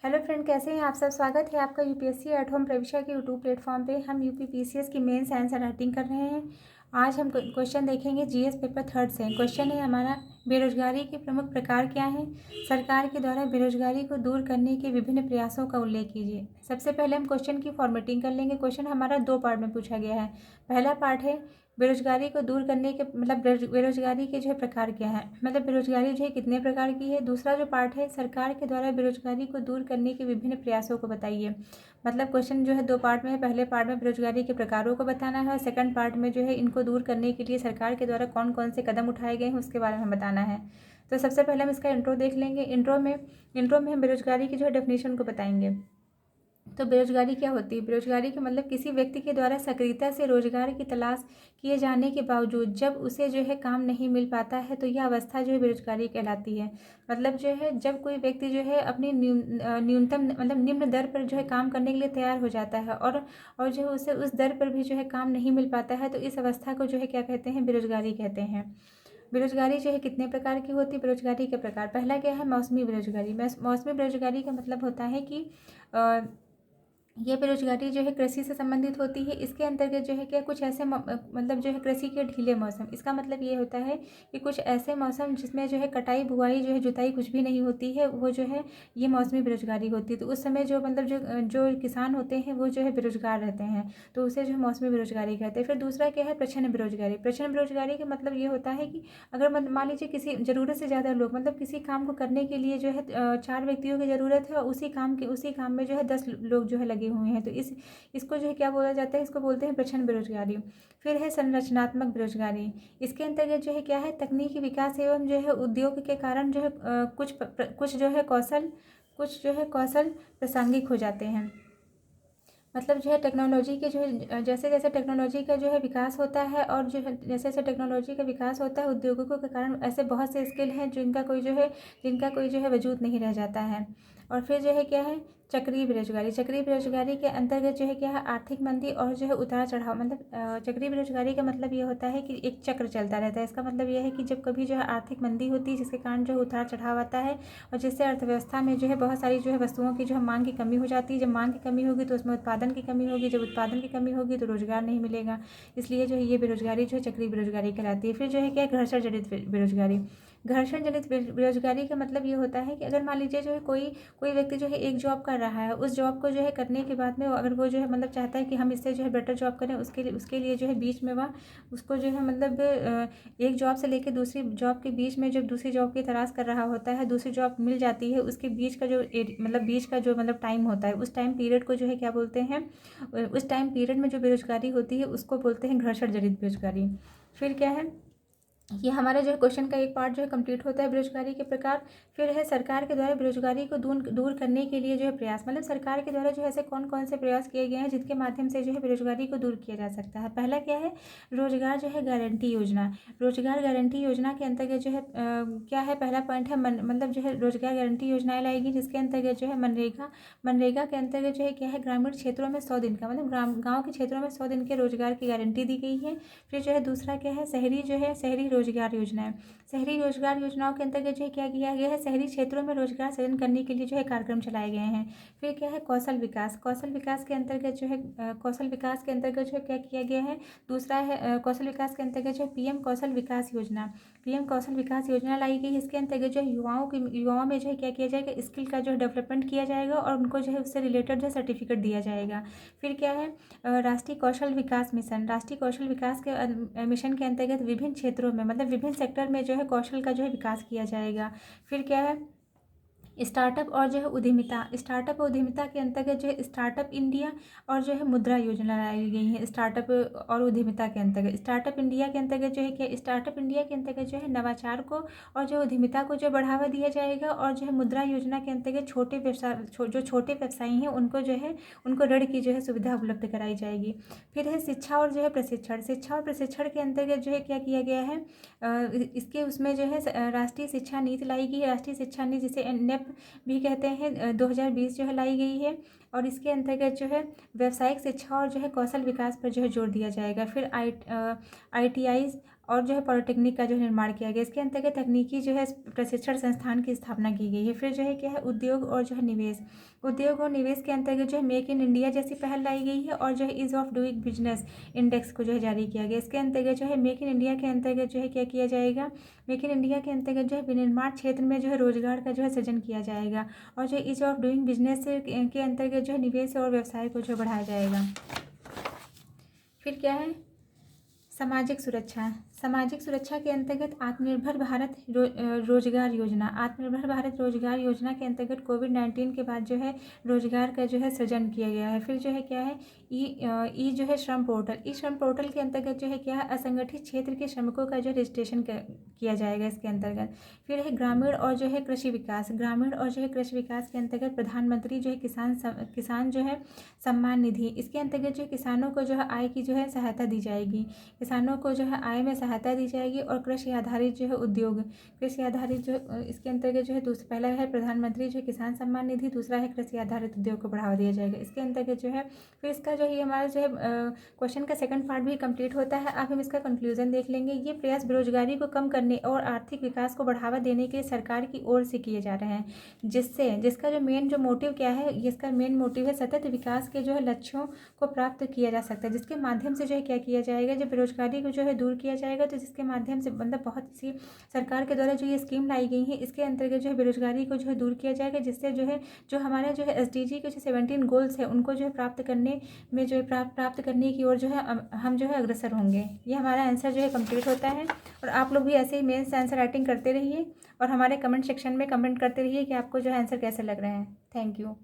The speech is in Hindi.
हेलो फ्रेंड, कैसे हैं आप सब। स्वागत है आपका यूपीएससी एट होम प्रविष्या के यूट्यूब प्लेटफॉर्म पे। हम यूपी पीसीएस की मेंस आंसर राइटिंग कर रहे हैं। आज हम क्वेश्चन देखेंगे जीएस पेपर थर्ड से। क्वेश्चन है हमारा, बेरोजगारी के प्रमुख प्रकार क्या हैं? सरकार के द्वारा बेरोजगारी को दूर करने के विभिन्न प्रयासों का उल्लेख कीजिए। सबसे पहले हम क्वेश्चन की फॉर्मेटिंग कर लेंगे। क्वेश्चन हमारा दो पार्ट में पूछा गया है। पहला पार्ट है बेरोजगारी को दूर करने के बेरोजगारी के जो है प्रकार क्या है, मतलब बेरोजगारी जो है कितने प्रकार की है। दूसरा जो पार्ट है, सरकार के द्वारा बेरोजगारी को दूर करने के विभिन्न प्रयासों को बताइए। मतलब क्वेश्चन जो है दो पार्ट में है। पहले पार्ट में बेरोजगारी के प्रकारों को बताना है और सेकंड पार्ट में जो है इनको दूर करने के लिए सरकार के द्वारा कौन कौन से कदम उठाए गए हैं उसके बारे में बताना है। तो सबसे पहले हम इसका इंट्रो देख लेंगे। इंट्रो में हम बेरोजगारी की जो है डेफिनेशन को बताएंगे। तो बेरोजगारी क्या होती है? बेरोजगारी का मतलब किसी व्यक्ति के द्वारा सक्रियता से रोजगार की तलाश किए जाने के बावजूद जब उसे जो है काम नहीं मिल पाता है, तो यह अवस्था जो है बेरोजगारी कहलाती है। मतलब जो है जब कोई व्यक्ति जो है अपनी न्यूनतम मतलब निम्न दर पर जो है काम करने के लिए तैयार हो जाता है और जो है उसे उस दर पर भी जो है काम नहीं मिल पाता है, तो इस अवस्था को जो है क्या कहते हैं? बेरोजगारी कहते हैं। बेरोजगारी जो है कितने प्रकार की होती है? बेरोजगारी के प्रकार, पहला क्या है? मौसमी बेरोजगारी। मौसमी बेरोजगारी का मतलब होता है कि ये बेरोजगारी जो है कृषि से संबंधित होती है। इसके अंतर्गत जो है क्या कुछ ऐसे मतलब जो है कृषि के ढीले मौसम, इसका मतलब ये होता है कि कुछ ऐसे मौसम जिसमें जो है कटाई बुआई जो है जुताई कुछ भी नहीं होती है, वो जो है ये मौसमी बेरोजगारी होती है। तो उस समय जो मतलब जो किसान होते हैं वो जो है बेरोजगार रहते हैं, तो उसे जो है मौसमी बेरोजगारी कहते हैं। फिर दूसरा क्या है? प्रच्छन्न बेरोजगारी। प्रच्छन्न बेरोजगारी का मतलब ये होता है कि अगर मान लीजिए किसी ज़रूरत से ज़्यादा लोग, मतलब किसी काम को करने के लिए जो है 4 व्यक्तियों की ज़रूरत है और उसी काम में जो है 10 लोग जो है लगे हुए हैं, तो इसको जो है क्या बोला जाता है? इसको बोलते हैं प्रच्छन्न बेरोजगारी। फिर है संरचनात्मक बेरोजगारी। इसके अंतर्गत जो है क्या है? तकनीकी विकास एवं जो है उद्योग के कारण जो है कुछ जो है कौशल प्रासंगिक हो जाते हैं। मतलब जो है टेक्नोलॉजी के जो है जैसे जैसे टेक्नोलॉजी का जो है विकास होता है और जो है जैसे जैसे टेक्नोलॉजी का विकास होता है, उद्योगों के कारण ऐसे बहुत से स्किल हैं जिनका कोई जो है वजूद नहीं रह जाता है। और फिर जो है क्या है? चक्रीय बेरोजगारी। चक्रीय बेरोजगारी के अंतर्गत जो है क्या है? आर्थिक मंदी और जो है उतार चढ़ाव। मतलब चक्रीय बेरोजगारी का मतलब ये होता है कि एक चक्र चलता रहता है। इसका मतलब यह है कि जब कभी जो है आर्थिक मंदी होती है जिसके कारण जो है उतार चढ़ाव आता है और जिससे अर्थव्यवस्था में जो है बहुत सारी जो है वस्तुओं की जो है मांग की कमी हो जाती है। जब मांग की कमी होगी तो उसमें उत्पादन की कमी होगी, जब उत्पादन की कमी होगी तो रोजगार नहीं मिलेगा। इसलिए जो है ये बेरोजगारी जो है चक्रीय बेरोजगारी कहलाती है। फिर जो है क्या है? घर्षण जनित बेरोजगारी। घर्षण जनित बेरोजगारी का मतलब ये होता है कि अगर मान लीजिए जो है कोई व्यक्ति जो है एक जॉब कर रहा है, उस जॉब को जो है करने के बाद में अगर वो जो है मतलब चाहता है कि हम इससे जो है बेटर जॉब करें, उसके लिए जो है बीच में वह उसको जो है मतलब एक जॉब से लेकर दूसरी जॉब के बीच में जब दूसरी जॉब की तलाश कर रहा होता है, दूसरी जॉब मिल जाती है, उसके बीच का जो मतलब टाइम होता है, उस टाइम पीरियड को जो है क्या बोलते हैं? उस टाइम पीरियड में जो बेरोजगारी होती है उसको बोलते हैं घर्षण जनित बेरोजगारी। फिर क्या है? ये हमारा जो है क्वेश्चन का एक पार्ट जो है कंप्लीट होता है बेरोजगारी के प्रकार। फिर है सरकार के द्वारा बेरोजगारी को दूर करने के लिए जो है प्रयास। मतलब सरकार के द्वारा जो है ऐसे कौन कौन से प्रयास किए गए हैं जिनके माध्यम से जो है बेरोजगारी को दूर किया जा सकता है। पहला क्या है? रोजगार जो है गारंटी योजना। रोजगार गारंटी योजना के अंतर्गत जो है क्या है? पहला पॉइंट है मतलब जो है रोजगार गारंटी योजनाएं लाएगी जिसके अंतर्गत जो है मनरेगा के अंतर्गत जो है क्या है? ग्रामीण क्षेत्रों में 100 दिन का मतलब गाँव के क्षेत्रों में 100 दिन के रोजगार की गारंटी दी गई है। फिर जो है दूसरा क्या है? शहरी रोजगार योजनाएं। शहरी रोजगार योजनाओं के अंतर्गत जो है क्या किया गया है? शहरी क्षेत्रों में रोजगार सृजन करने के लिए जो है कार्यक्रम चलाए गए हैं। फिर क्या है? कौशल विकास। कौशल विकास के अंतर्गत जो है क्या किया गया है? दूसरा है कौशल विकास के अंतर्गत जो है पीएम कौशल विकास योजना। पीएम कौशल विकास योजना लाई गई। इसके अंतर्गत जो है युवाओं में जो है क्या किया जाएगा? स्किल का जो है डेवलपमेंट किया जाएगा और उनको जो है उससे रिलेटेड जो है सर्टिफिकेट दिया जाएगा। फिर क्या है? राष्ट्रीय कौशल विकास मिशन। राष्ट्रीय कौशल विकास के मिशन के अंतर्गत विभिन्न क्षेत्रों में मतलब विभिन्न सेक्टर में जो है कौशल का जो है विकास किया जाएगा। फिर क्या है? स्टार्टअप और जो है उद्यमिता। स्टार्टअप और उद्यमिता के अंतर्गत जो है स्टार्टअप इंडिया और जो है मुद्रा योजना लाई गई है। स्टार्टअप और उद्यमिता के अंतर्गत स्टार्टअप इंडिया के अंतर्गत जो है क्या? स्टार्टअप इंडिया के अंतर्गत जो है नवाचार को और जो उद्यमिता को जो बढ़ावा दिया जाएगा और जो है मुद्रा योजना के अंतर्गत जो छोटे व्यवसायी हैं उनको जो है उनको ऋण की जो है सुविधा उपलब्ध कराई जाएगी। फिर है शिक्षा और जो है प्रशिक्षण। शिक्षा और प्रशिक्षण के अंतर्गत जो है क्या किया गया है? इसके उसमें जो है राष्ट्रीय शिक्षा नीति लाई गई है। राष्ट्रीय शिक्षा नीति जिसे नेप भी कहते हैं 2020 जो है लाई गई है और इसके अंतर्गत जो है व्यावसायिक शिक्षा और जो है कौशल विकास पर जो है जोर दिया जाएगा। फिर ITI और जो है पॉलिटेक्निक का जो निर्माण किया गया। इसके अंतर्गत तकनीकी जो है प्रशिक्षण संस्थान की स्थापना की गई है। फिर जो है क्या है, उद्योग और जो है निवेश। उद्योग और निवेश के अंतर्गत जो है मेक इन इंडिया जैसी पहल लाई गई है और जो है ease of doing business index को जो है जारी किया गया। इसके अंतर्गत जो है मेक इन इंडिया के अंतर्गत जो है क्या किया जाएगा, मेक इन इंडिया के अंतर्गत जो है विनिर्माण क्षेत्र में जो है रोजगार का जो है सृजन किया जाएगा और जो ईज़ ऑफ डूइंग बिजनेस के अंतर्गत जो है निवेश और व्यवसाय को जो बढ़ाया जाएगा। फिर क्या है, सामाजिक सुरक्षा। सामाजिक सुरक्षा के अंतर्गत आत्मनिर्भर भारत रोजगार योजना। आत्मनिर्भर भारत रोजगार योजना के अंतर्गत कोविड-19 के बाद जो है रोजगार का जो है सृजन किया गया है। फिर जो है क्या है, ई जो है श्रम पोर्टल। ई श्रम पोर्टल के अंतर्गत जो है क्या है, असंगठित क्षेत्र के श्रमिकों का जो रजिस्ट्रेशन किया जाएगा इसके अंतर्गत। फिर है ग्रामीण और जो है कृषि विकास। ग्रामीण और जो है कृषि विकास के अंतर्गत प्रधानमंत्री जो है किसान जो है सम्मान निधि। इसके अंतर्गत जो है किसानों को जो है आय की जो है सहायता दी जाएगी। किसानों को जो है आय में सहायता दी जाएगी और कृषि आधारित जो है उद्योग, कृषि आधारित जो इसके अंतर्गत जो है पहला है प्रधानमंत्री जो है किसान सम्मान निधि, दूसरा है कृषि आधारित उद्योग को बढ़ावा दिया जाएगा। इसके अंतर्गत जो है फिर इसका जो है हमारा जो है क्वेश्चन का सेकंड पार्ट भी कंप्लीट होता है। अब हम इसका कंक्लूजन देख लेंगे। ये प्रयास बेरोजगारी को कम करने और आर्थिक विकास को बढ़ावा देने के लिए सरकार की ओर से किए जा रहे हैं, जिसका जो मेन जो मोटिव क्या है, इसका मेन मोटिव है सतत विकास के जो है लक्ष्यों को प्राप्त किया जा सकता है, जिसके माध्यम से जो है क्या किया जाएगा, जब बेरोजगारी को जो है दूर किया जाएगा, तो जिसके माध्यम से मतलब बहुत सी सरकार के द्वारा जो ये स्कीम लाई गई है, इसके अंतर्गत जो है बेरोजगारी को जो है दूर किया जाएगा, जिससे जो है जो हमारा जो है SDG के जो 17 गोल्स है उनको जो है प्राप्त करने में जो है प्राप्त करने की ओर जो है हम जो है अग्रसर होंगे। ये हमारा आंसर जो है कंप्लीट होता है। और आप लोग भी ऐसे ही मेंस आंसर राइटिंग करते रहिए और हमारे कमेंट सेक्शन में कमेंट करते रहिए कि आपको जो है आंसर कैसे लग रहे हैं। Thank you.